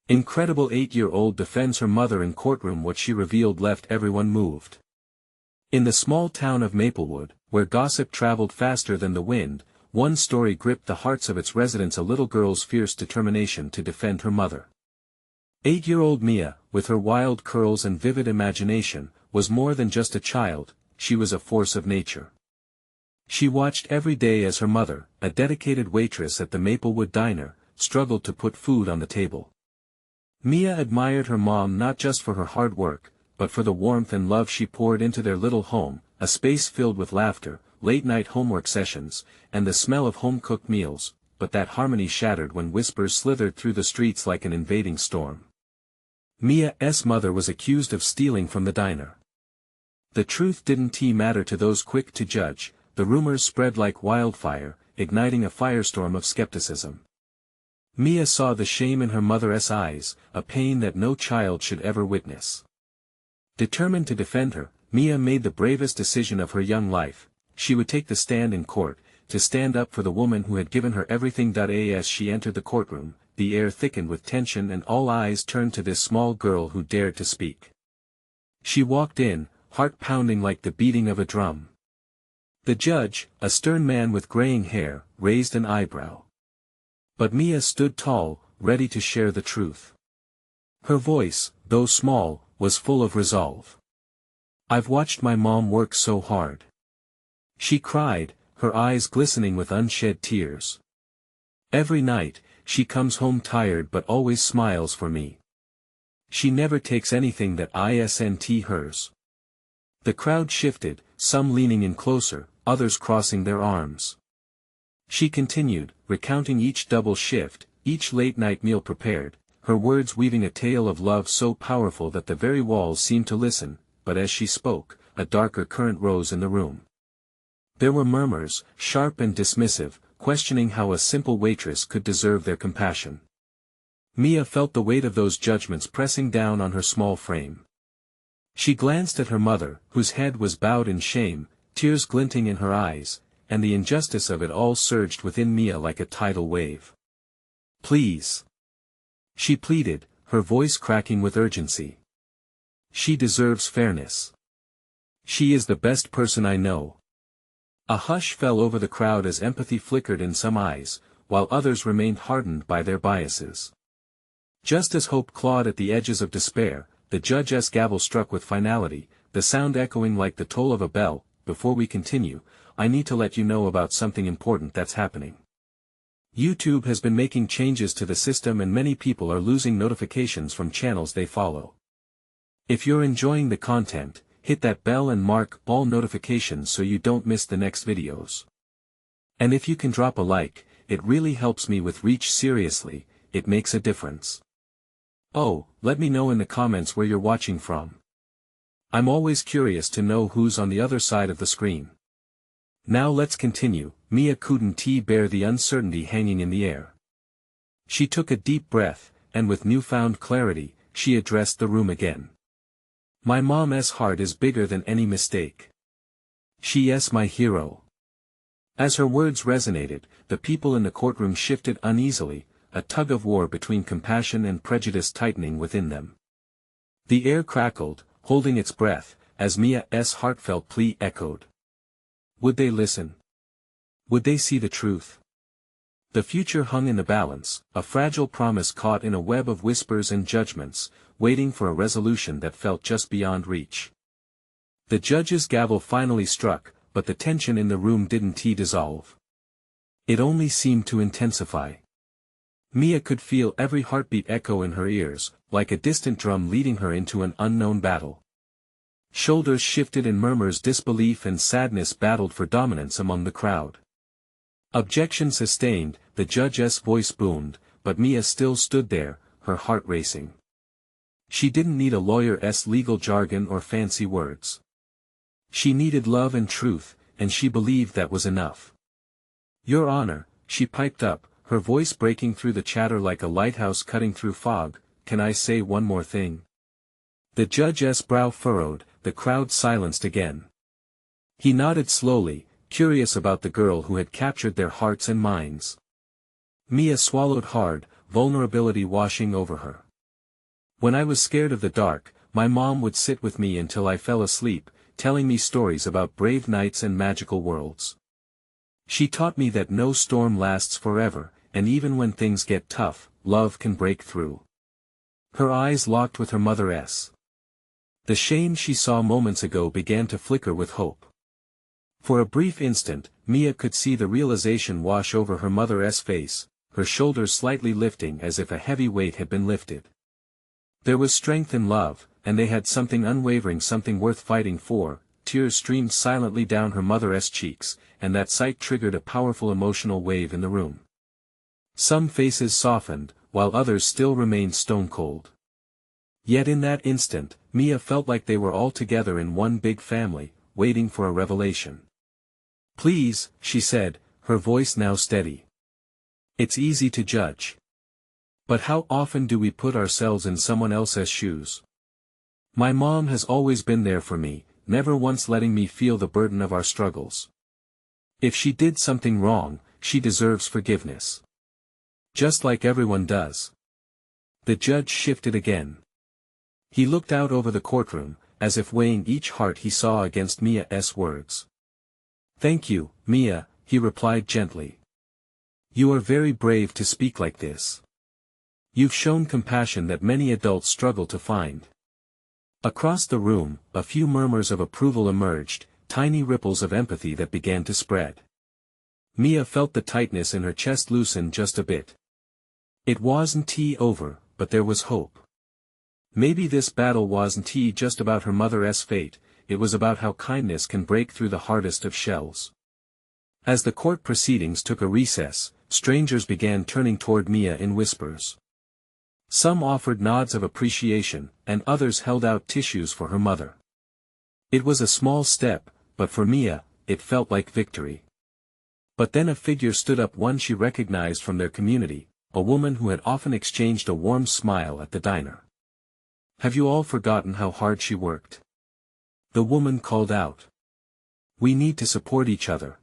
Incredible 8-year-old defends her mother in courtroom. What she revealed left everyone moved. In the small town of Maplewood, where gossip traveled faster than the wind, one story gripped the hearts of its residents: a little girl's fierce determination to defend her mother. 8-year-old Mia, with her wild curls and vivid imagination, was more than just a child, she was a force of nature. She watched every day as her mother, a dedicated waitress at the Maplewood diner, struggled to put food on the table. Mia admired her mom not just for her hard work, but for the warmth and love she poured into their little home, a space filled with laughter, late-night homework sessions, and the smell of home-cooked meals, but that harmony shattered when whispers slithered through the streets like an invading storm. Mia's mother was accused of stealing from the diner. The truth didn't matter to those quick to judge. The rumors spread like wildfire, igniting a firestorm of skepticism. Mia saw the shame in her mother's eyes, a pain that no child should ever witness. Determined to defend her, Mia made the bravest decision of her young life. She would take the stand in court, to stand up for the woman who had given her everything. As she entered the courtroom, the air thickened with tension and all eyes turned to this small girl who dared to speak. She walked in, heart pounding like the beating of a drum. The judge, a stern man with graying hair, raised an eyebrow. But Mia stood tall, ready to share the truth. Her voice, though small, was full of resolve. "I've watched my mom work so hard," she cried, her eyes glistening with unshed tears. "Every night, she comes home tired but always smiles for me. She never takes anything that isn't hers." The crowd shifted, some leaning in closer, others crossing their arms. She continued, recounting each double shift, each late-night meal prepared, her words weaving a tale of love so powerful that the very walls seemed to listen. But as she spoke, a darker current rose in the room. There were murmurs, sharp and dismissive, questioning how a simple waitress could deserve their compassion. Mia felt the weight of those judgments pressing down on her small frame. She glanced at her mother, whose head was bowed in shame, tears glinting in her eyes, and the injustice of it all surged within Mia like a tidal wave. "Please," she pleaded, her voice cracking with urgency. "She deserves fairness. She is the best person I know." A hush fell over the crowd as empathy flickered in some eyes, while others remained hardened by their biases. Just as hope clawed at the edges of despair, the judge's gavel struck with finality, the sound echoing like the toll of a bell. "Before we continue, I need to let you know about something important that's happening. YouTube has been making changes to the system and many people are losing notifications from channels they follow. If you're enjoying the content, hit that bell and mark all notifications so you don't miss the next videos. And if you can drop a like, it really helps me with reach. Seriously, it makes a difference. Oh, let me know in the comments where you're watching from. I'm always curious to know who's on the other side of the screen. Now let's continue. Mia couldn't bear the uncertainty hanging in the air. She took a deep breath, and with newfound clarity, she addressed the room again. "My mom's heart is bigger than any mistake. She's my hero." As her words resonated, the people in the courtroom shifted uneasily, a tug-of-war between compassion and prejudice tightening within them. The air crackled, holding its breath, as Mia's heartfelt plea echoed. Would they listen? Would they see the truth? The future hung in the balance, a fragile promise caught in a web of whispers and judgments, waiting for a resolution that felt just beyond reach. The judge's gavel finally struck, but the tension in the room didn't dissolve. It only seemed to intensify. Mia could feel every heartbeat echo in her ears, like a distant drum leading her into an unknown battle. Shoulders shifted and murmurs, disbelief and sadness battled for dominance among the crowd. Objection sustained, the judge's voice boomed, but Mia still stood there, her heart racing. She didn't need a lawyer's legal jargon or fancy words. She needed love and truth, and she believed that was enough. "Your Honor," she piped up, her voice breaking through the chatter like a lighthouse cutting through fog, "can I say one more thing?" The judge's brow furrowed, the crowd silenced again. He nodded slowly, curious about the girl who had captured their hearts and minds. Mia swallowed hard, vulnerability washing over her. When I was scared of the dark, my mom would sit with me until I fell asleep, telling me stories about brave knights and magical worlds. She taught me that no storm lasts forever, and even when things get tough, love can break through. Her eyes locked with her mother's. The shame she saw moments ago began to flicker with hope. For a brief instant, Mia could see the realization wash over her mother's face, her shoulders slightly lifting as if a heavy weight had been lifted. There was strength in love, and they had something unwavering, something worth fighting for. Tears streamed silently down her mother's cheeks, and that sight triggered a powerful emotional wave in the room. Some faces softened, while others still remained stone cold. Yet in that instant, Mia felt like they were all together in one big family, waiting for a revelation. "Please," she said, her voice now steady. "It's easy to judge. But how often do we put ourselves in someone else's shoes? My mom has always been there for me, never once letting me feel the burden of our struggles. If she did something wrong, she deserves forgiveness. Just like everyone does." The judge shifted again. He looked out over the courtroom, as if weighing each heart he saw against Mia's words. "Thank you, Mia," he replied gently. "You are very brave to speak like this. You've shown compassion that many adults struggle to find." Across the room, a few murmurs of approval emerged, tiny ripples of empathy that began to spread. Mia felt the tightness in her chest loosen just a bit. It wasn't over, but there was hope. Maybe this battle wasn't just about her mother's fate, it was about how kindness can break through the hardest of shells. As the court proceedings took a recess, strangers began turning toward Mia in whispers. Some offered nods of appreciation, and others held out tissues for her mother. It was a small step, but for Mia, it felt like victory. But then a figure stood up, one she recognized from their community, a woman who had often exchanged a warm smile at the diner. "Have you all forgotten how hard she worked?" the woman called out. "We need to support each other."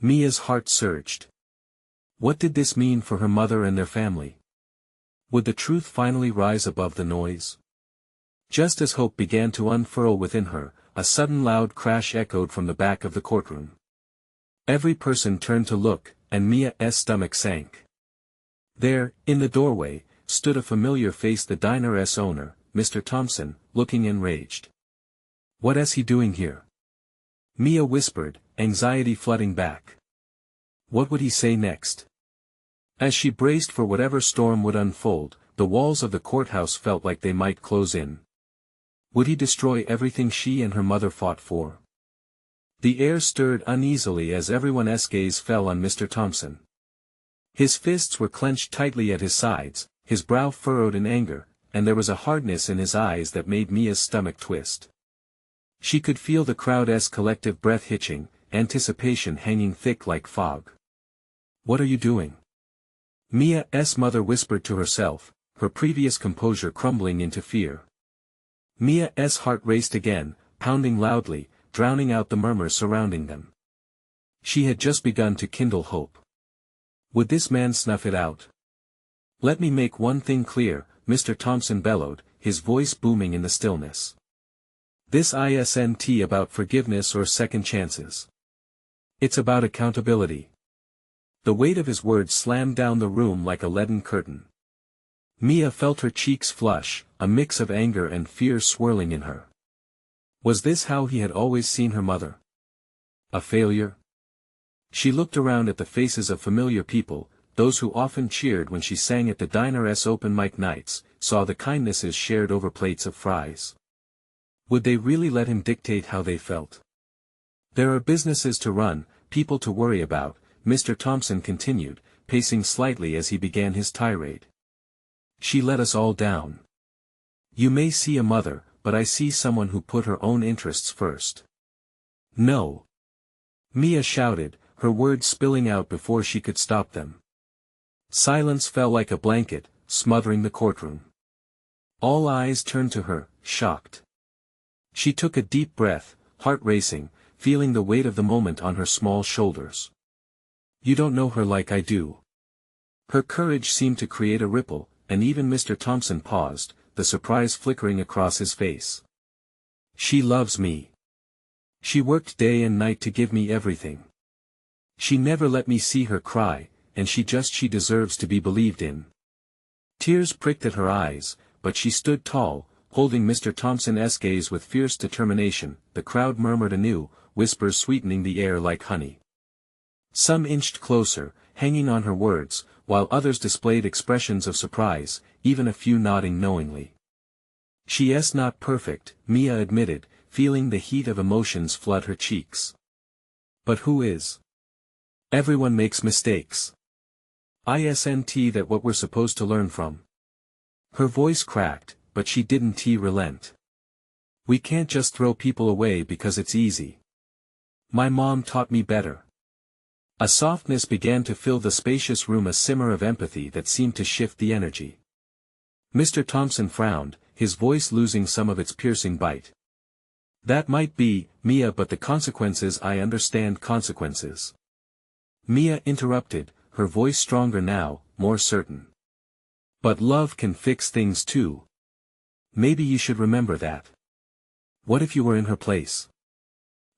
Mia's heart surged. What did this mean for her mother and their family? Would the truth finally rise above the noise? Just as hope began to unfurl within her, a sudden loud crash echoed from the back of the courtroom. Every person turned to look, and Mia's stomach sank. There, in the doorway, stood a familiar face, the diner's owner, Mr. Thompson, looking enraged. "What is he doing here?" Mia whispered, anxiety flooding back. What would he say next? As she braced for whatever storm would unfold, the walls of the courthouse felt like they might close in. Would he destroy everything she and her mother fought for? The air stirred uneasily as everyone's gaze fell on Mr. Thompson. His fists were clenched tightly at his sides, his brow furrowed in anger, and there was a hardness in his eyes that made Mia's stomach twist. She could feel the crowd's collective breath hitching, anticipation hanging thick like fog. "What are you doing?" Mia's mother whispered to herself, her previous composure crumbling into fear. Mia's heart raced again, pounding loudly, drowning out the murmurs surrounding them. She had just begun to kindle hope. Would this man snuff it out? "Let me make one thing clear," Mr. Thompson bellowed, his voice booming in the stillness. "This isn't about forgiveness or second chances. It's about accountability." The weight of his words slammed down the room like a leaden curtain. Mia felt her cheeks flush, a mix of anger and fear swirling in her. Was this how he had always seen her mother? A failure? She looked around at the faces of familiar people, those who often cheered when she sang at the diner's open mic nights, saw the kindnesses shared over plates of fries. Would they really let him dictate how they felt? "There are businesses to run, people to worry about," Mr. Thompson continued, pacing slightly as he began his tirade. "She let us all down. You may see a mother, but I see someone who put her own interests first." "No!" Mia shouted, her words spilling out before she could stop them. Silence fell like a blanket, smothering the courtroom. All eyes turned to her, shocked. She took a deep breath, heart racing, feeling the weight of the moment on her small shoulders. "You don't know her like I do." Her courage seemed to create a ripple, and even Mr. Thompson paused, the surprise flickering across his face. She loves me. She worked day and night to give me everything. She never let me see her cry, and she deserves to be believed in. Tears pricked at her eyes, but she stood tall, holding Mr. Thompson's gaze with fierce determination. The crowd murmured anew, whispers sweetening the air like honey. Some inched closer, hanging on her words, while others displayed expressions of surprise, even a few nodding knowingly. She is not perfect, Mia admitted, feeling the heat of emotions flood her cheeks. But who is? Everyone makes mistakes. Isn't that what we're supposed to learn from? Her voice cracked, but she didn't relent. We can't just throw people away because it's easy. My mom taught me better. A softness began to fill the spacious room, a simmer of empathy that seemed to shift the energy. Mr. Thompson frowned, his voice losing some of its piercing bite. That might be, Mia, but the consequences, I understand consequences. Mia interrupted, her voice stronger now, more certain. But love can fix things too. Maybe you should remember that. What if you were in her place?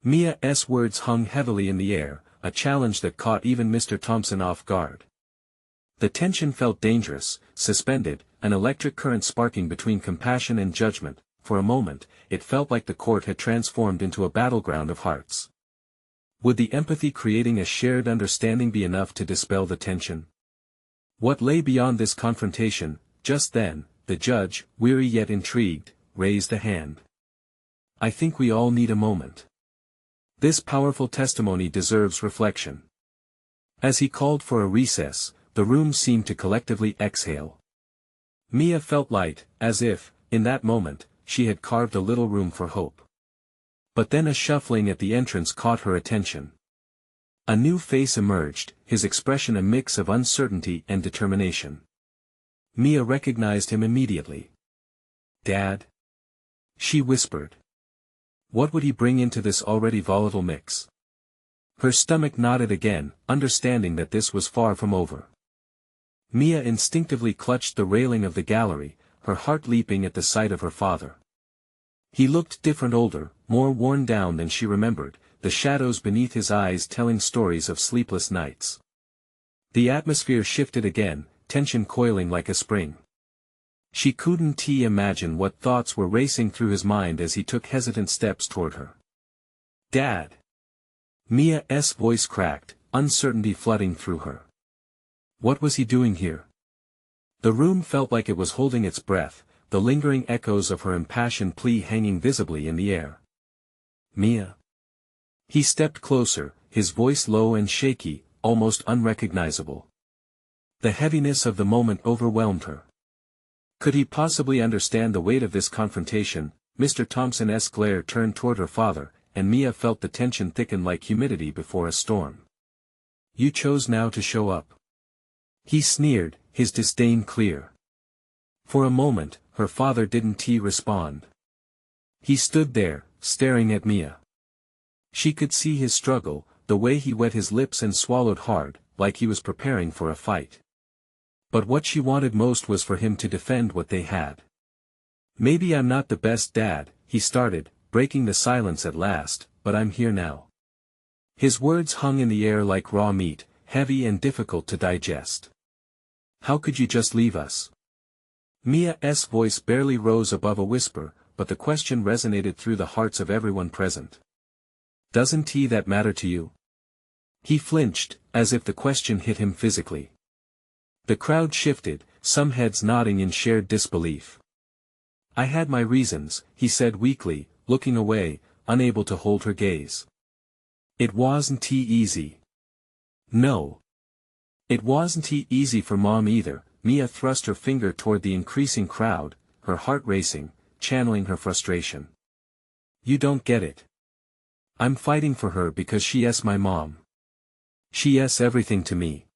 Mia's words hung heavily in the air, a challenge that caught even Mr. Thompson off guard. The tension felt dangerous, suspended, an electric current sparking between compassion and judgment. For a moment, it felt like the court had transformed into a battleground of hearts. Would the empathy creating a shared understanding be enough to dispel the tension? What lay beyond this confrontation? Just then, the judge, weary yet intrigued, raised a hand. I think we all need a moment. This powerful testimony deserves reflection. As he called for a recess, the room seemed to collectively exhale. Mia felt light, as if, in that moment, she had carved a little room for hope. But then a shuffling at the entrance caught her attention. A new face emerged, his expression a mix of uncertainty and determination. Mia recognized him immediately. Dad? She whispered. What would he bring into this already volatile mix? Her stomach nodded again, understanding that this was far from over. Mia instinctively clutched the railing of the gallery, her heart leaping at the sight of her father. He looked different, older, more worn down than she remembered, the shadows beneath his eyes telling stories of sleepless nights. The atmosphere shifted again, tension coiling like a spring. She couldn't imagine what thoughts were racing through his mind as he took hesitant steps toward her. Dad! Mia's voice cracked, uncertainty flooding through her. What was he doing here? The room felt like it was holding its breath, the lingering echoes of her impassioned plea hanging visibly in the air. Mia. He stepped closer, his voice low and shaky, almost unrecognizable. The heaviness of the moment overwhelmed her. Could he possibly understand the weight of this confrontation? Mr. Thompson's glare turned toward her father, and Mia felt the tension thicken like humidity before a storm. You chose now to show up. He sneered, his disdain clear. For a moment, her father didn't respond. He stood there, staring at Mia. She could see his struggle, the way he wet his lips and swallowed hard, like he was preparing for a fight. But what she wanted most was for him to defend what they had. Maybe I'm not the best dad, he started, breaking the silence at last, but I'm here now. His words hung in the air like raw meat, heavy and difficult to digest. How could you just leave us? Mia's voice barely rose above a whisper, but the question resonated through the hearts of everyone present. Doesn't that matter to you? He flinched, as if the question hit him physically. The crowd shifted, some heads nodding in shared disbelief. I had my reasons, he said weakly, looking away, unable to hold her gaze. It wasn't easy. No. It wasn't easy for Mom either. Mia thrust her finger toward the increasing crowd, her heart racing, channeling her frustration. You don't get it. I'm fighting for her because she's my mom. She's everything to me.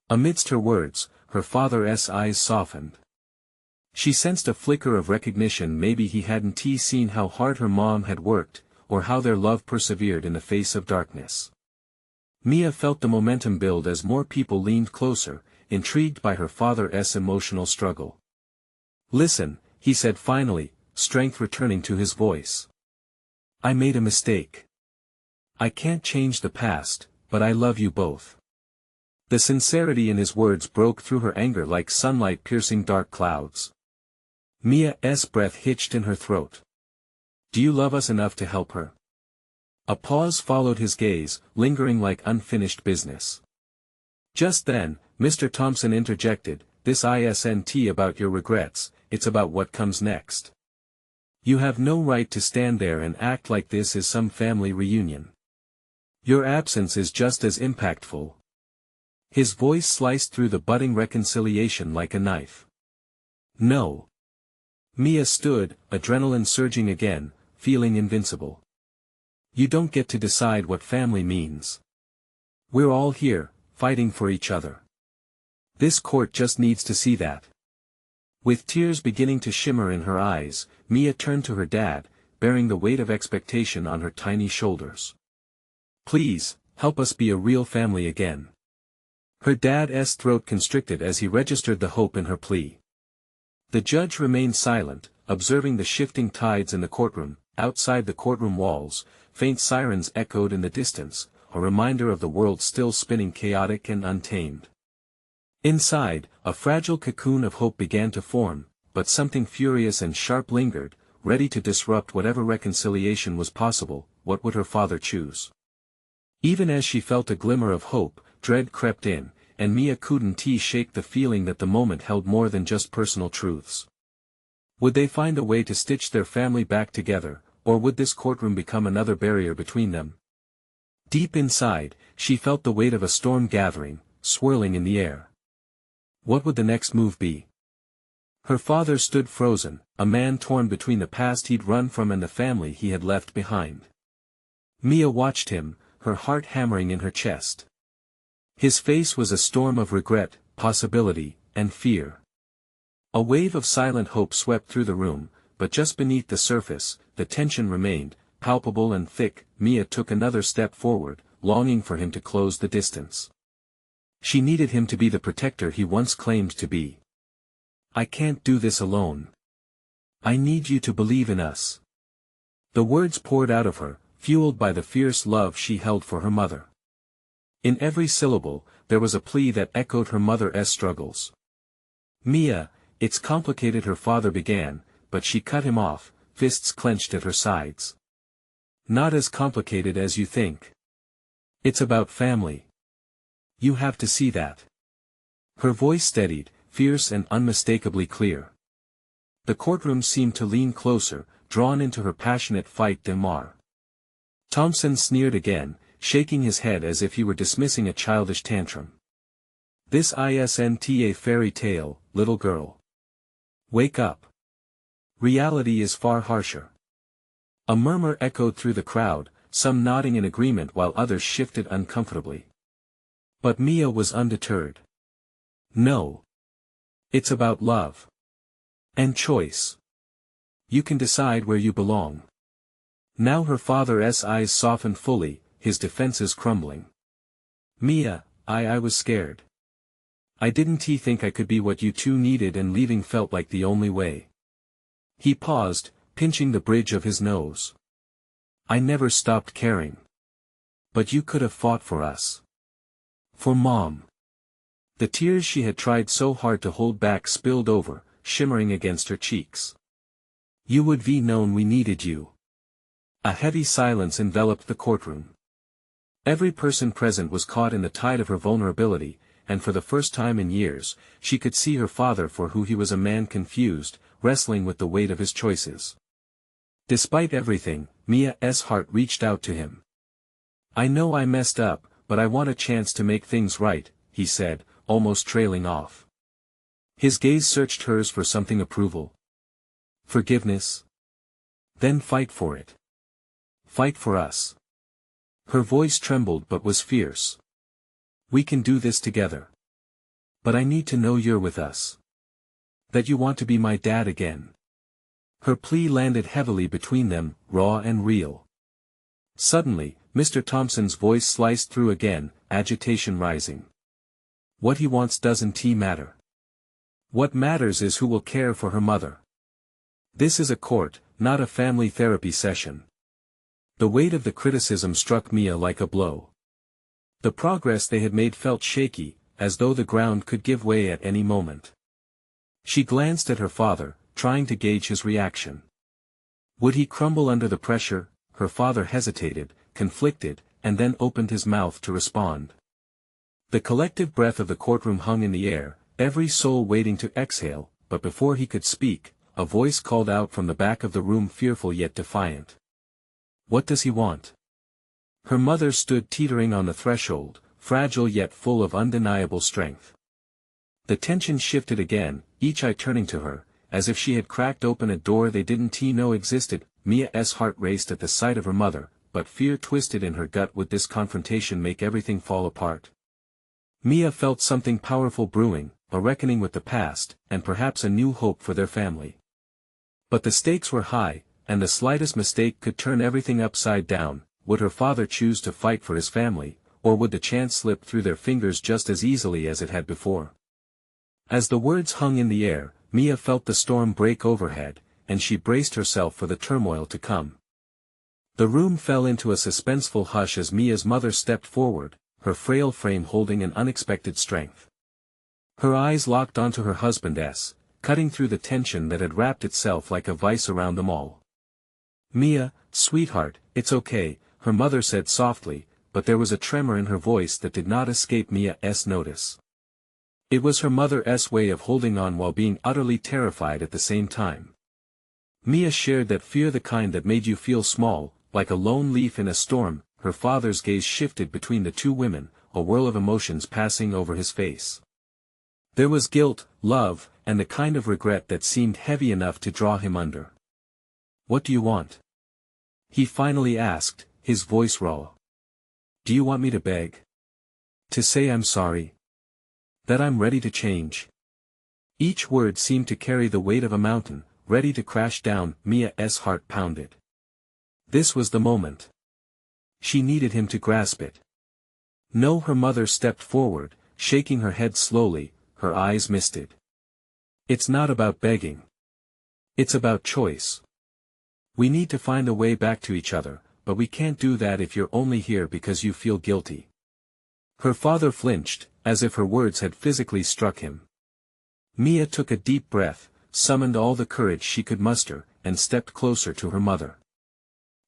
Amidst her words, her father's eyes softened. She sensed a flicker of recognition. Maybe he hadn't seen how hard her mom had worked, or how their love persevered in the face of darkness. Mia felt the momentum build as more people leaned closer, intrigued by her father's emotional struggle. Listen, he said finally, strength returning to his voice. I made a mistake. I can't change the past, but I love you both. The sincerity in his words broke through her anger like sunlight piercing dark clouds. Mia's breath hitched in her throat. Do you love us enough to help her? A pause followed his gaze, lingering like unfinished business. Just then, Mr. Thompson interjected, this isn't about your regrets, it's about what comes next. You have no right to stand there and act like this is some family reunion. Your absence is just as impactful. His voice sliced through the budding reconciliation like a knife. No. Mia stood, adrenaline surging again, feeling invincible. You don't get to decide what family means. We're all here, fighting for each other. This court just needs to see that. With tears beginning to shimmer in her eyes, Mia turned to her dad, bearing the weight of expectation on her tiny shoulders. Please, help us be a real family again. Her dad's throat constricted as he registered the hope in her plea. The judge remained silent, observing the shifting tides in the courtroom. Outside the courtroom walls, faint sirens echoed in the distance, a reminder of the world still spinning chaotic and untamed. Inside, a fragile cocoon of hope began to form, but something furious and sharp lingered, ready to disrupt whatever reconciliation was possible. What would her father choose? Even as she felt a glimmer of hope, dread crept in, and Mia couldn't shake the feeling that the moment held more than just personal truths. Would they find a way to stitch their family back together, or would this courtroom become another barrier between them? Deep inside, she felt the weight of a storm gathering, swirling in the air. What would the next move be? Her father stood frozen, a man torn between the past he'd run from and the family he had left behind. Mia watched him, her heart hammering in her chest. His face was a storm of regret, possibility, and fear. A wave of silent hope swept through the room, but just beneath the surface, the tension remained, palpable and thick. Mia took another step forward, longing for him to close the distance. She needed him to be the protector he once claimed to be. I can't do this alone. I need you to believe in us. The words poured out of her, fueled by the fierce love she held for her mother. In every syllable, there was a plea that echoed her mother's struggles. Mia, it's complicated, her father began, but she cut him off, fists clenched at her sides. Not as complicated as you think. It's about family. You have to see that. Her voice steadied, fierce and unmistakably clear. The courtroom seemed to lean closer, drawn into her passionate fight de mar. Thompson sneered again, shaking his head as if he were dismissing a childish tantrum. This isn't a fairy tale, little girl. Wake up. Reality is far harsher. A murmur echoed through the crowd, some nodding in agreement while others shifted uncomfortably. But Mia was undeterred. No. It's about love. And choice. You can decide where you belong. Now her father's eyes softened fully, his defenses crumbling. Mia, I was scared. I didn't think I could be what you two needed, and leaving felt like the only way. He paused, pinching the bridge of his nose. I never stopped caring. But you could have fought for us. For Mom. The tears she had tried so hard to hold back spilled over, shimmering against her cheeks. You would have known we needed you. A heavy silence enveloped the courtroom. Every person present was caught in the tide of her vulnerability, and for the first time in years, she could see her father for who he was, a man confused, wrestling with the weight of his choices. Despite everything, Mia's heart reached out to him. I know I messed up, but I want a chance to make things right, he said, almost trailing off. His gaze searched hers for something. Approval? Forgiveness? Then fight for it. Fight for us. Her voice trembled but was fierce. We can do this together. But I need to know you're with us. That you want to be my dad again. Her plea landed heavily between them, raw and real. Suddenly, Mr. Thompson's voice sliced through again, agitation rising. What he wants doesn't matter. What matters is who will care for her mother. This is a court, not a family therapy session. The weight of the criticism struck Mia like a blow. The progress they had made felt shaky, as though the ground could give way at any moment. She glanced at her father, trying to gauge his reaction. Would he crumble under the pressure? Her father hesitated, conflicted, and then opened his mouth to respond. The collective breath of the courtroom hung in the air, every soul waiting to exhale, but before he could speak, a voice called out from the back of the room, fearful yet defiant. What does he want? Her mother stood teetering on the threshold, fragile yet full of undeniable strength. The tension shifted again, each eye turning to her, as if she had cracked open a door they didn't know existed. Mia's heart raced at the sight of her mother, but fear twisted in her gut. Would this confrontation make everything fall apart? Mia felt something powerful brewing, a reckoning with the past, and perhaps a new hope for their family. But the stakes were high, and the slightest mistake could turn everything upside down. Would her father choose to fight for his family, or would the chance slip through their fingers just as easily as it had before? As the words hung in the air, Mia felt the storm break overhead, and she braced herself for the turmoil to come. The room fell into a suspenseful hush as Mia's mother stepped forward, her frail frame holding an unexpected strength. Her eyes locked onto her husband's, cutting through the tension that had wrapped itself like a vice around them all. "Mia, sweetheart, it's okay," her mother said softly, but there was a tremor in her voice that did not escape Mia's notice. It was her mother's way of holding on while being utterly terrified at the same time. Mia shared that fear, the kind that made you feel small, like a lone leaf in a storm. Her father's gaze shifted between the two women, a whirl of emotions passing over his face. There was guilt, love, and the kind of regret that seemed heavy enough to draw him under. "What do you want?" he finally asked, his voice raw. "Do you want me to beg? To say I'm sorry? That I'm ready to change?" Each word seemed to carry the weight of a mountain, ready to crash down. Mia's heart pounded. This was the moment. She needed him to grasp it. No, her mother stepped forward, shaking her head slowly, her eyes misted. "It's not about begging. It's about choice. We need to find a way back to each other, but we can't do that if you're only here because you feel guilty." Her father flinched, as if her words had physically struck him. Mia took a deep breath, summoned all the courage she could muster, and stepped closer to her mother.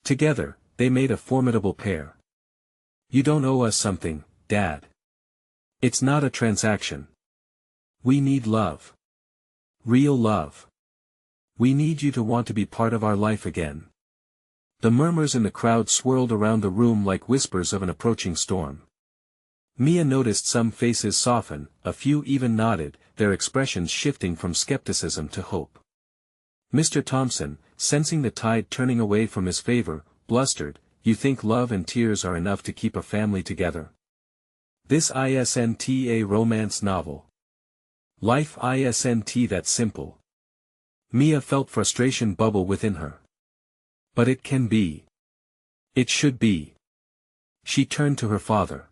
Together, they made a formidable pair. "You don't owe us something, Dad. It's not a transaction. We need love. Real love. We need you to want to be part of our life again." The murmurs in the crowd swirled around the room like whispers of an approaching storm. Mia noticed some faces soften, a few even nodded, their expressions shifting from skepticism to hope. Mr. Thompson, sensing the tide turning away from his favor, blustered, "You think love and tears are enough to keep a family together? This isn't a romance novel. Life isn't that simple." Mia felt frustration bubble within her. "But it can be. It should be." She turned to her father.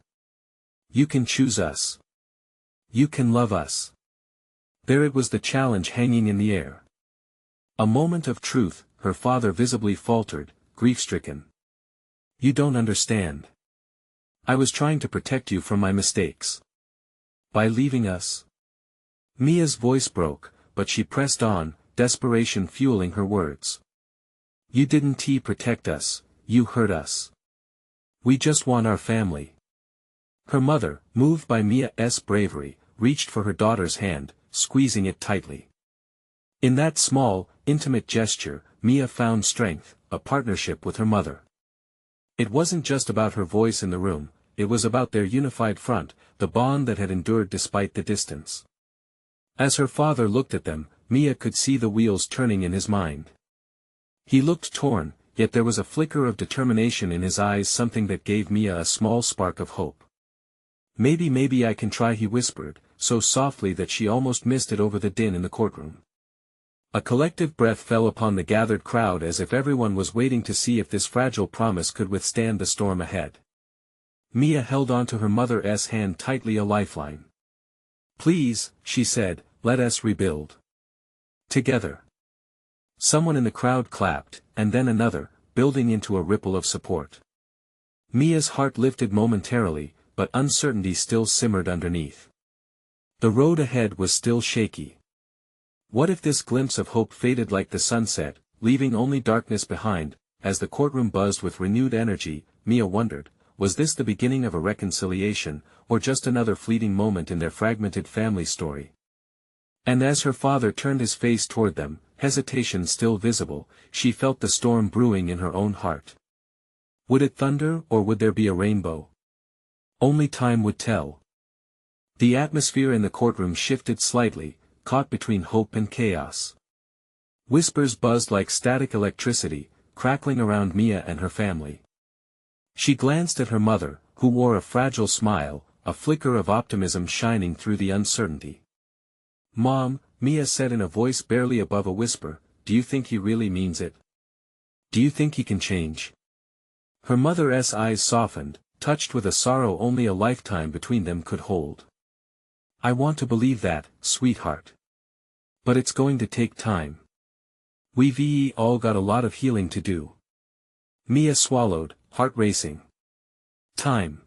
"You can choose us. You can love us." There it was, the challenge hanging in the air. A moment of truth. Her father visibly faltered, grief-stricken. "You don't understand. I was trying to protect you from my mistakes. By leaving us." Mia's voice broke, but she pressed on, desperation fueling her words. "You didn't protect us, you hurt us. We just want our family." Her mother, moved by Mia's bravery, reached for her daughter's hand, squeezing it tightly. In that small, intimate gesture, Mia found strength, a partnership with her mother. It wasn't just about her voice in the room, it was about their unified front, the bond that had endured despite the distance. As her father looked at them, Mia could see the wheels turning in his mind. He looked torn, yet there was a flicker of determination in his eyes, something that gave Mia a small spark of hope. Maybe I can try," he whispered, so softly that she almost missed it over the din in the courtroom. A collective breath fell upon the gathered crowd, as if everyone was waiting to see if this fragile promise could withstand the storm ahead. Mia held onto her mother's hand tightly, a lifeline. "Please," she said, "let us rebuild. Together. Someone in the crowd clapped, and then another, building into a ripple of support. Mia's heart lifted momentarily, but uncertainty still simmered underneath. The road ahead was still shaky. What if this glimpse of hope faded like the sunset, leaving only darkness behind? As the courtroom buzzed with renewed energy, Mia wondered, was this the beginning of a reconciliation, or just another fleeting moment in their fragmented family story? And as her father turned his face toward them, hesitation still visible, she felt the storm brewing in her own heart. Would it thunder, or would there be a rainbow? Only time would tell. The atmosphere in the courtroom shifted slightly, caught between hope and chaos. Whispers buzzed like static electricity, crackling around Mia and her family. She glanced at her mother, who wore a fragile smile, a flicker of optimism shining through the uncertainty. "Mom," Mia said in a voice barely above a whisper, "do you think he really means it? Do you think he can change?" Her mother's eyes softened, touched with a sorrow only a lifetime between them could hold. "I want to believe that, sweetheart. But it's going to take time. We've all got a lot of healing to do." Mia swallowed, heart racing. Time.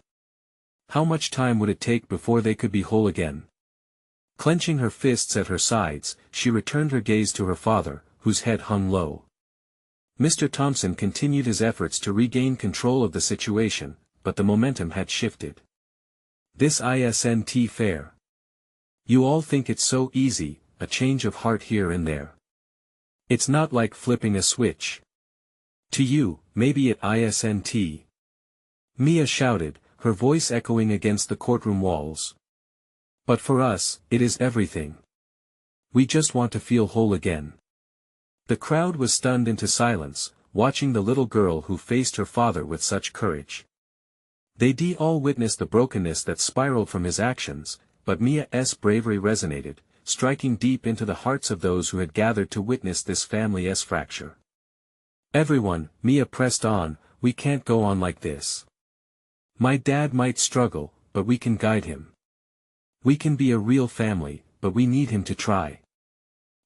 How much time would it take before they could be whole again? Clenching her fists at her sides, she returned her gaze to her father, whose head hung low. Mr. Thompson continued his efforts to regain control of the situation, but the momentum had shifted. "This isn't fair. You all think it's so easy, a change of heart here and there. It's not like flipping a switch. To you, maybe it isn't." Mia shouted, her voice echoing against the courtroom walls. "But for us, it is everything. We just want to feel whole again." The crowd was stunned into silence, watching the little girl who faced her father with such courage. They all witnessed the brokenness that spiraled from his actions, but Mia's bravery resonated, striking deep into the hearts of those who had gathered to witness this family's fracture. "Everyone," Mia pressed on, "we can't go on like this. My dad might struggle, but we can guide him. We can be a real family, but we need him to try."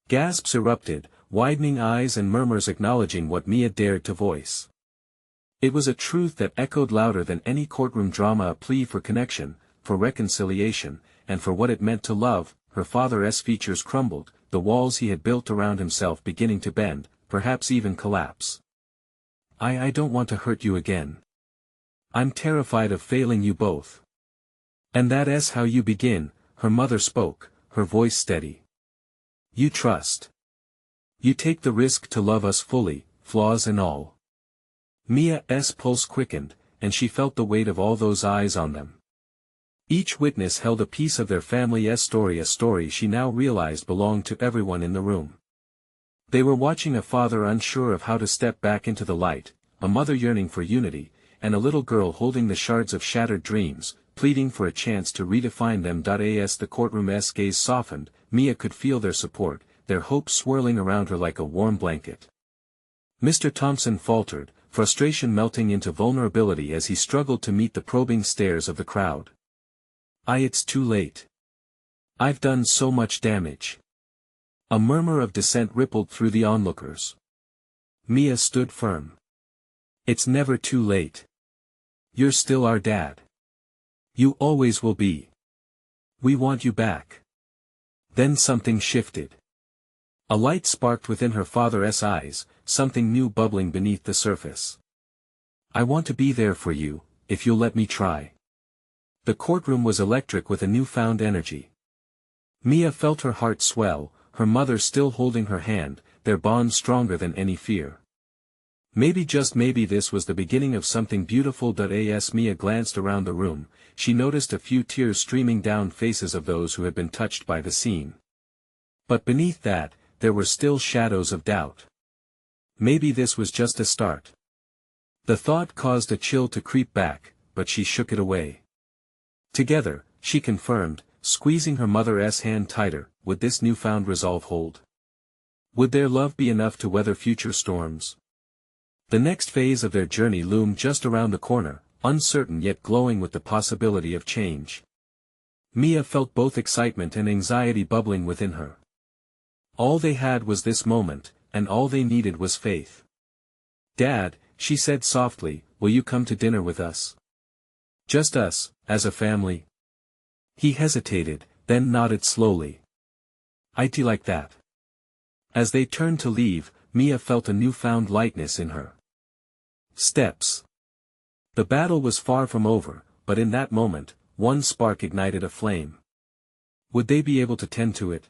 Gasps erupted, widening eyes and murmurs acknowledging what Mia dared to voice. It was a truth that echoed louder than any courtroom drama, a plea for connection, for reconciliation, and for what it meant to love. Her father's features crumbled, the walls he had built around himself beginning to bend, perhaps even collapse. I don't want to hurt you again. I'm terrified of failing you both." "And that's how you begin," her mother spoke, her voice steady. "You trust. You take the risk to love us fully, flaws and all." Mia's pulse quickened, and she felt the weight of all those eyes on them. Each witness held a piece of their family's story, a story she now realized belonged to everyone in the room. They were watching a father unsure of how to step back into the light, a mother yearning for unity, and a little girl holding the shards of shattered dreams, pleading for a chance to redefine them. As the courtroom's gaze softened, Mia could feel their support, their hope swirling around her like a warm blanket. Mr. Thompson faltered, frustration melting into vulnerability as he struggled to meet the probing stares of the crowd. "It's too late. I've done so much damage." A murmur of dissent rippled through the onlookers. Mia stood firm. "It's never too late. You're still our dad. You always will be. We want you back." Then something shifted. A light sparked within her father's eyes, something new bubbling beneath the surface. "I want to be there for you, if you'll let me try." The courtroom was electric with a newfound energy. Mia felt her heart swell, her mother still holding her hand, their bond stronger than any fear. Maybe, just maybe, this was the beginning of something beautiful. As Mia glanced around the room, she noticed a few tears streaming down faces of those who had been touched by the scene. But beneath that, there were still shadows of doubt. Maybe this was just a start. The thought caused a chill to creep back, but she shook it away. Together, she confirmed, squeezing her mother's hand tighter, would this newfound resolve hold? Would their love be enough to weather future storms? The next phase of their journey loomed just around the corner, uncertain yet glowing with the possibility of change. Mia felt both excitement and anxiety bubbling within her. All they had was this moment, and all they needed was faith. "Dad," she said softly, "will you come to dinner with us? Just us, as a family?" He hesitated, then nodded slowly. "I'd like that." As they turned to leave, Mia felt a newfound lightness in her steps. The battle was far from over, but in that moment, one spark ignited a flame. Would they be able to tend to it?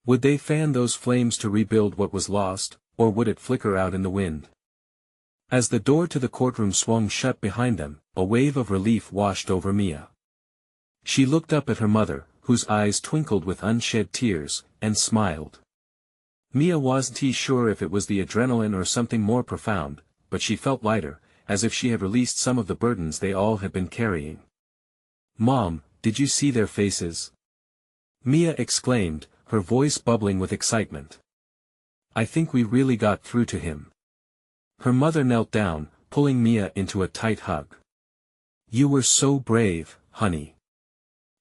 Would they fan those flames to rebuild what was lost, or would it flicker out in the wind? As the door to the courtroom swung shut behind them, a wave of relief washed over Mia. She looked up at her mother, whose eyes twinkled with unshed tears, and smiled. Mia wasn't sure if it was the adrenaline or something more profound, but she felt lighter, as if she had released some of the burdens they all had been carrying. "Mom, did you see their faces?" Mia exclaimed, her voice bubbling with excitement. "I think we really got through to him." Her mother knelt down, pulling Mia into a tight hug. "You were so brave, honey.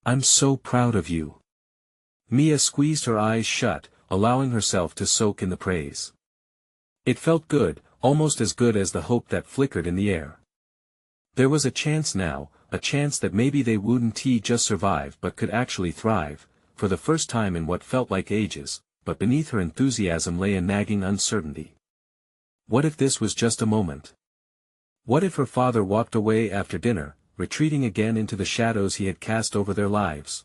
I'm so proud of you." Mia squeezed her eyes shut, allowing herself to soak in the praise. It felt good, almost as good as the hope that flickered in the air. There was a chance now, a chance that maybe they wouldn't just survive but could actually thrive, for the first time in what felt like ages, but beneath her enthusiasm lay a nagging uncertainty. What if this was just a moment? What if her father walked away after dinner, retreating again into the shadows he had cast over their lives?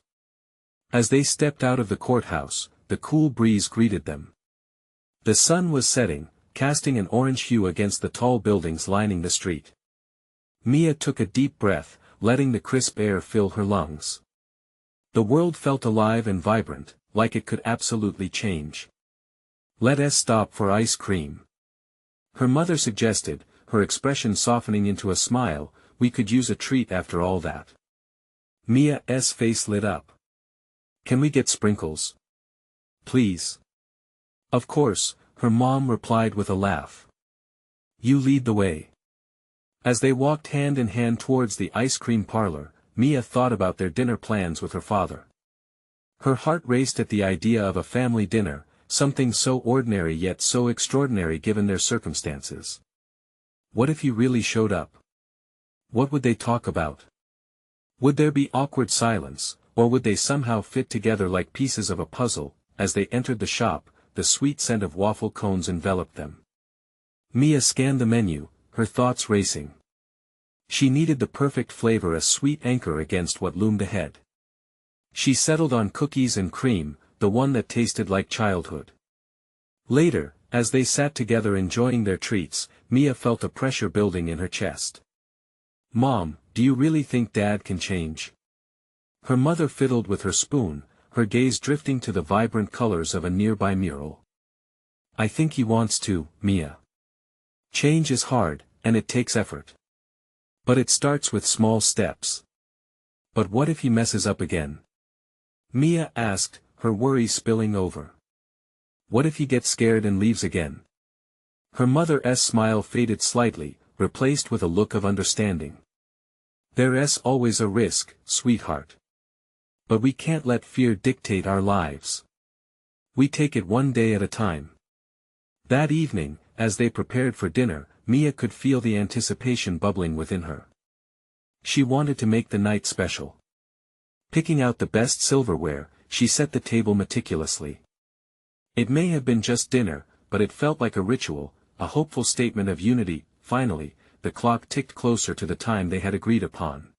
As they stepped out of the courthouse, the cool breeze greeted them. The sun was setting, casting an orange hue against the tall buildings lining the street. Mia took a deep breath, letting the crisp air fill her lungs. The world felt alive and vibrant, like it could absolutely change. "Let us stop for ice cream," her mother suggested, her expression softening into a smile. "We could use a treat after all that." Mia's face lit up. "Can we get sprinkles? Please." "Of course," her mom replied with a laugh. "You lead the way." As they walked hand in hand towards the ice cream parlor, Mia thought about their dinner plans with her father. Her heart raced at the idea of a family dinner, something so ordinary yet so extraordinary given their circumstances. What if he really showed up? What would they talk about? Would there be awkward silence, or would they somehow fit together like pieces of a puzzle? As they entered the shop, the sweet scent of waffle cones enveloped them. Mia scanned the menu, her thoughts racing. She needed the perfect flavor, a sweet anchor against what loomed ahead. She settled on cookies and cream, the one that tasted like childhood. Later, as they sat together enjoying their treats, Mia felt a pressure building in her chest. "Mom, do you really think Dad can change?" Her mother fiddled with her spoon, her gaze drifting to the vibrant colors of a nearby mural. "I think he wants to, Mia. Change is hard, and it takes effort. But it starts with small steps." "But what if he messes up again?" Mia asked, her worry spilling over. "What if he gets scared and leaves again?" Her mother's smile faded slightly, replaced with a look of understanding. "There's always a risk, sweetheart. But we can't let fear dictate our lives. We take it one day at a time." That evening, as they prepared for dinner, Mia could feel the anticipation bubbling within her. She wanted to make the night special. Picking out the best silverware, she set the table meticulously. It may have been just dinner, but it felt like a ritual, a hopeful statement of unity. Finally, the clock ticked closer to the time they had agreed upon.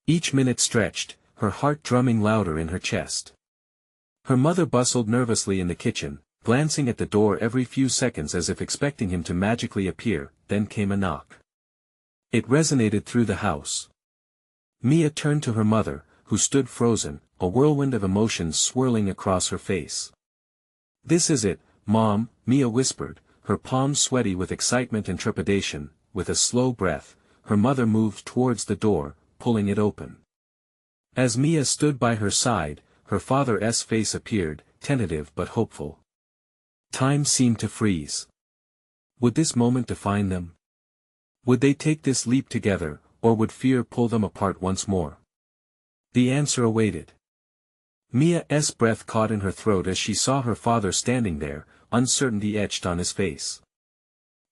Each minute stretched, her heart drumming louder in her chest. Her mother bustled nervously in the kitchen, glancing at the door every few seconds as if expecting him to magically appear. Then came a knock. It resonated through the house. Mia turned to her mother, who stood frozen, a whirlwind of emotions swirling across her face. "This is it, Mom," Mia whispered, her palms sweaty with excitement and trepidation. With a slow breath, her mother moved towards the door, pulling it open. As Mia stood by her side, her father's face appeared, tentative but hopeful. Time seemed to freeze. Would this moment define them? Would they take this leap together, or would fear pull them apart once more? The answer awaited. Mia's breath caught in her throat as she saw her father standing there, uncertainty etched on his face.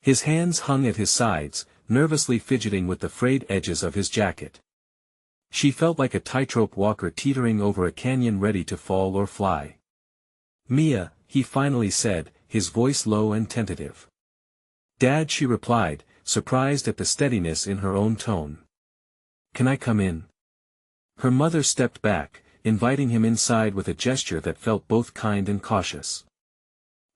His hands hung at his sides, nervously fidgeting with the frayed edges of his jacket. She felt like a tightrope walker teetering over a canyon ready to fall or fly. "Mia," he finally said, his voice low and tentative. "Dad," she replied, surprised at the steadiness in her own tone. "Can I come in?" Her mother stepped back, inviting him inside with a gesture that felt both kind and cautious.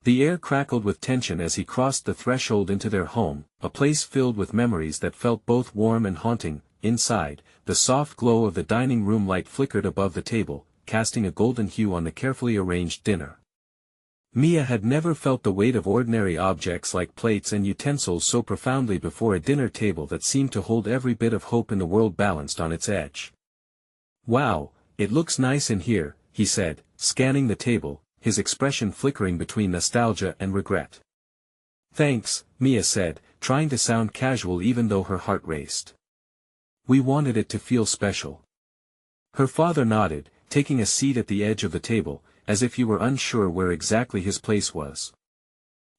The air crackled with tension as he crossed the threshold into their home, a place filled with memories that felt both warm and haunting. Inside, the soft glow of the dining room light flickered above the table, casting a golden hue on the carefully arranged dinner. Mia had never felt the weight of ordinary objects like plates and utensils so profoundly before, a dinner table that seemed to hold every bit of hope in the world balanced on its edge. "Wow, it looks nice in here," he said, scanning the table, his expression flickering between nostalgia and regret. "Thanks," Mia said, trying to sound casual even though her heart raced. "We wanted it to feel special." Her father nodded, taking a seat at the edge of the table, as if he were unsure where exactly his place was.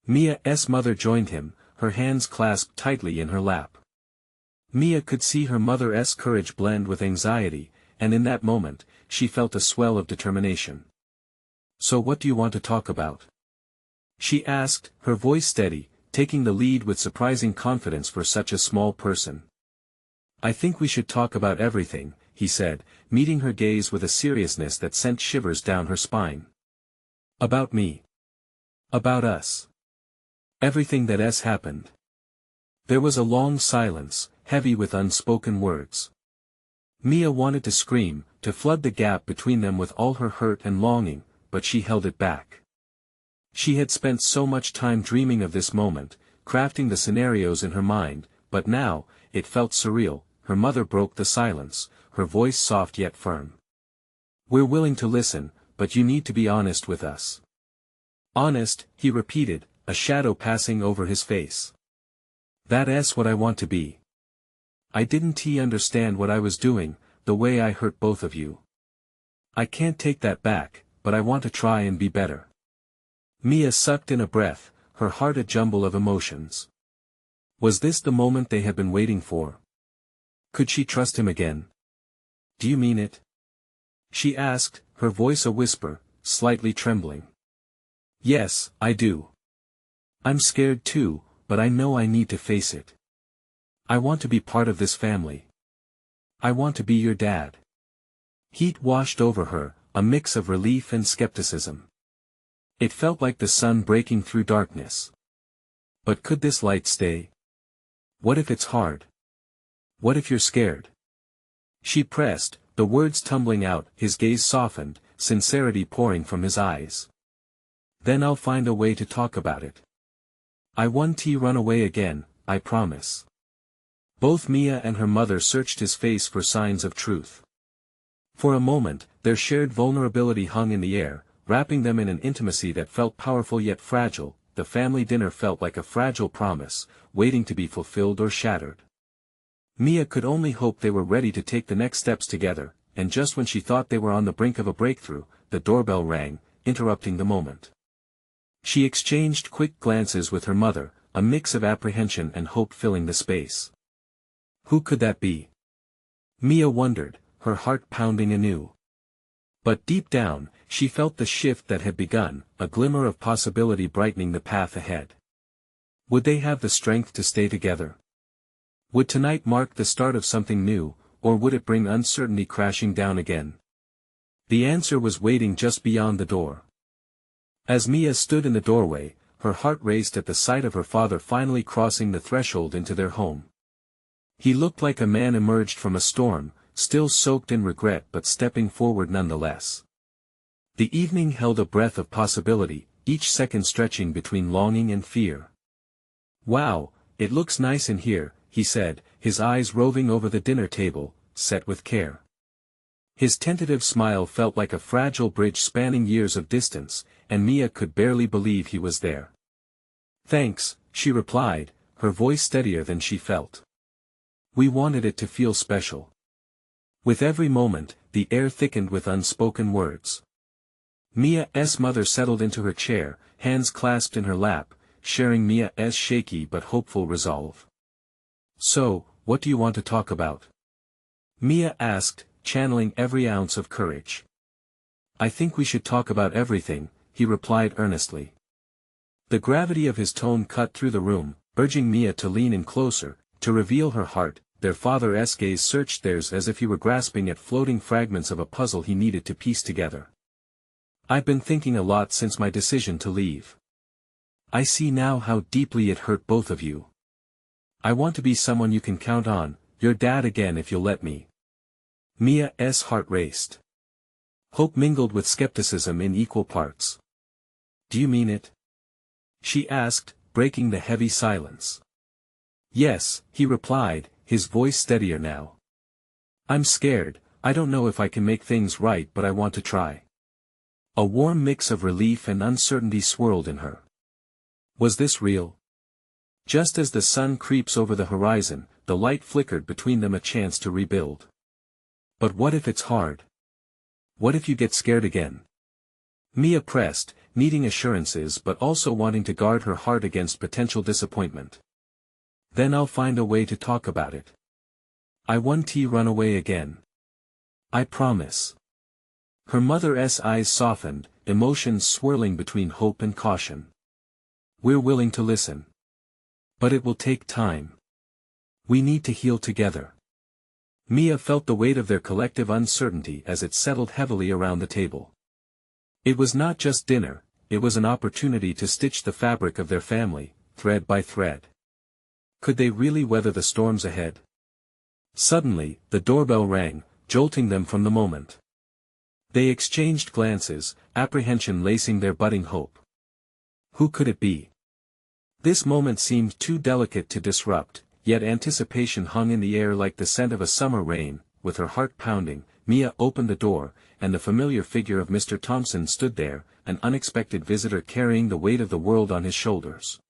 Mia's mother joined him, her hands clasped tightly in her lap. Mia could see her mother's courage blend with anxiety, and in that moment, she felt a swell of determination. "So what do you want to talk about?" she asked, her voice steady, taking the lead with surprising confidence for such a small person. "I think we should talk about everything," he said, meeting her gaze with a seriousness that sent shivers down her spine. "About me. About us. Everything that has happened." There was a long silence, heavy with unspoken words. Mia wanted to scream, to flood the gap between them with all her hurt and longing, but she held it back. She had spent so much time dreaming of this moment, crafting the scenarios in her mind, but now, it felt surreal. Her mother broke the silence, her voice soft yet firm. "We're willing to listen, but you need to be honest with us." "Honest," he repeated, a shadow passing over his face. "That's what I want to be." "I didn't understand what I was doing, the way I hurt both of you. I can't take that back, but I want to try and be better." Mia sucked in a breath, her heart a jumble of emotions. Was this the moment they had been waiting for? Could she trust him again? "Do you mean it?" she asked, her voice a whisper, slightly trembling. "Yes, I do. I'm scared too, but I know I need to face it. I want to be part of this family. I want to be your dad." Heat washed over her, a mix of relief and skepticism. It felt like the sun breaking through darkness. But could this light stay? What if it's hard? What if you're scared? She pressed, the words tumbling out, his gaze softened, sincerity pouring from his eyes. "Then I'll find a way to talk about it. I won't run away again, I promise." Both Mia and her mother searched his face for signs of truth. For a moment, their shared vulnerability hung in the air, wrapping them in an intimacy that felt powerful yet fragile. The family dinner felt like a fragile promise, waiting to be fulfilled or shattered. Mia could only hope they were ready to take the next steps together, and just when she thought they were on the brink of a breakthrough, the doorbell rang, interrupting the moment. She exchanged quick glances with her mother, a mix of apprehension and hope filling the space. Who could that be? Mia wondered, her heart pounding anew. But deep down, she felt the shift that had begun, a glimmer of possibility brightening the path ahead. Would they have the strength to stay together? Would tonight mark the start of something new, or would it bring uncertainty crashing down again? The answer was waiting just beyond the door. As Mia stood in the doorway, her heart raced at the sight of her father finally crossing the threshold into their home. He looked like a man emerged from a storm, still soaked in regret but stepping forward nonetheless. The evening held a breath of possibility, each second stretching between longing and fear. "Wow, it looks nice in here," he said, his eyes roving over the dinner table, set with care. His tentative smile felt like a fragile bridge spanning years of distance, and Mia could barely believe he was there. "Thanks," she replied, her voice steadier than she felt. "We wanted it to feel special." With every moment, the air thickened with unspoken words. Mia's mother settled into her chair, hands clasped in her lap, sharing Mia's shaky but hopeful resolve. "So, what do you want to talk about?" Mia asked, channeling every ounce of courage. "I think we should talk about everything," he replied earnestly. The gravity of his tone cut through the room, urging Mia to lean in closer, to reveal her heart. Their father's gaze searched theirs as if he were grasping at floating fragments of a puzzle he needed to piece together. "I've been thinking a lot since my decision to leave. I see now how deeply it hurt both of you. I want to be someone you can count on, your dad again if you'll let me." Mia's heart raced. Hope mingled with skepticism in equal parts. "Do you mean it?" she asked, breaking the heavy silence. "Yes," he replied, his voice steadier now. "I'm scared, I don't know if I can make things right, but I want to try." A warm mix of relief and uncertainty swirled in her. Was this real? Just as the sun creeps over the horizon, the light flickered between them, a chance to rebuild. But what if it's hard? What if you get scared again? Mia pressed, needing assurances but also wanting to guard her heart against potential disappointment. "Then I'll find a way to talk about it. I won't run away again. I promise." Her mother's eyes softened, emotions swirling between hope and caution. "We're willing to listen. But it will take time. We need to heal together." Mia felt the weight of their collective uncertainty as it settled heavily around the table. It was not just dinner, it was an opportunity to stitch the fabric of their family, thread by thread. Could they really weather the storms ahead? Suddenly, the doorbell rang, jolting them from the moment. They exchanged glances, apprehension lacing their budding hope. Who could it be? This moment seemed too delicate to disrupt, yet anticipation hung in the air like the scent of a summer rain. With her heart pounding, Mia opened the door, and the familiar figure of Mr. Thompson stood there, an unexpected visitor carrying the weight of the world on his shoulders.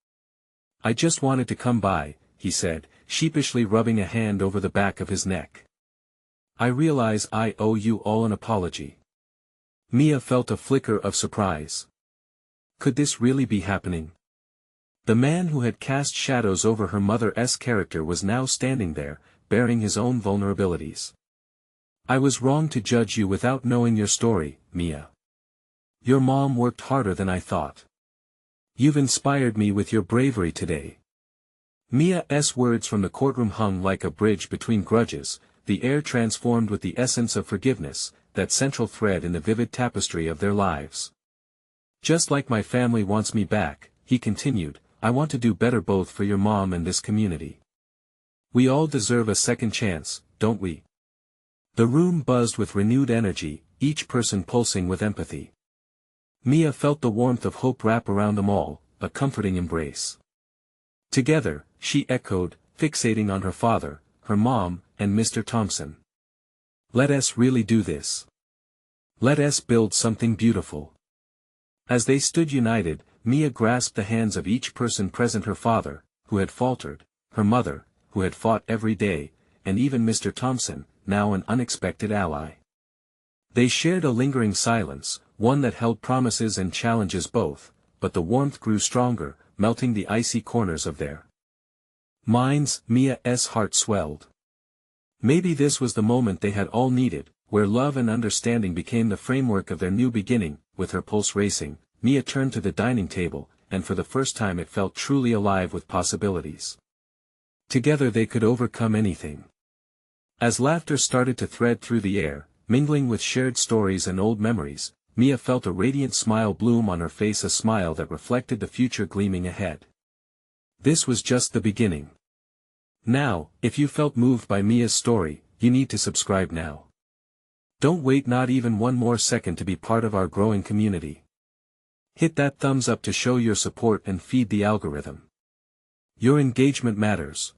"I just wanted to come by," he said, sheepishly rubbing a hand over the back of his neck. "I realize I owe you all an apology." Mia felt a flicker of surprise. Could this really be happening? The man who had cast shadows over her mother's character was now standing there, bearing his own vulnerabilities. "I was wrong to judge you without knowing your story, Mia. Your mom worked harder than I thought. You've inspired me with your bravery today." Mia's words from the courtroom hung like a bridge between grudges, the air transformed with the essence of forgiveness, that central thread in the vivid tapestry of their lives. "Just like my family wants me back," he continued, "I want to do better both for your mom and this community. We all deserve a second chance, don't we?" The room buzzed with renewed energy, each person pulsing with empathy. Mia felt the warmth of hope wrap around them all, a comforting embrace. Together, she echoed, fixating on her father, her mom, and Mr. Thompson. "Let us really do this. Let us build something beautiful." As they stood united, Mia grasped the hands of each person present: her father, who had faltered, her mother, who had fought every day, and even Mr. Thompson, now an unexpected ally. They shared a lingering silence, one that held promises and challenges both, but the warmth grew stronger, melting the icy corners of their minds. Mia's heart swelled. Maybe this was the moment they had all needed, where love and understanding became the framework of their new beginning. With her pulse racing, Mia turned to the dining table, and for the first time it felt truly alive with possibilities. Together they could overcome anything. As laughter started to thread through the air, mingling with shared stories and old memories, Mia felt a radiant smile bloom on her face, a smile that reflected the future gleaming ahead. This was just the beginning. Now, if you felt moved by Mia's story, you need to subscribe now. Don't wait not even one more second to be part of our growing community. Hit that thumbs up to show your support and feed the algorithm. Your engagement matters.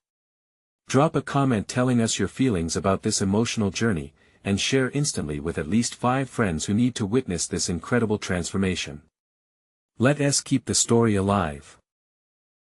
Drop a comment telling us your feelings about this emotional journey, and share instantly with at least 5 friends who need to witness this incredible transformation. Let us keep the story alive.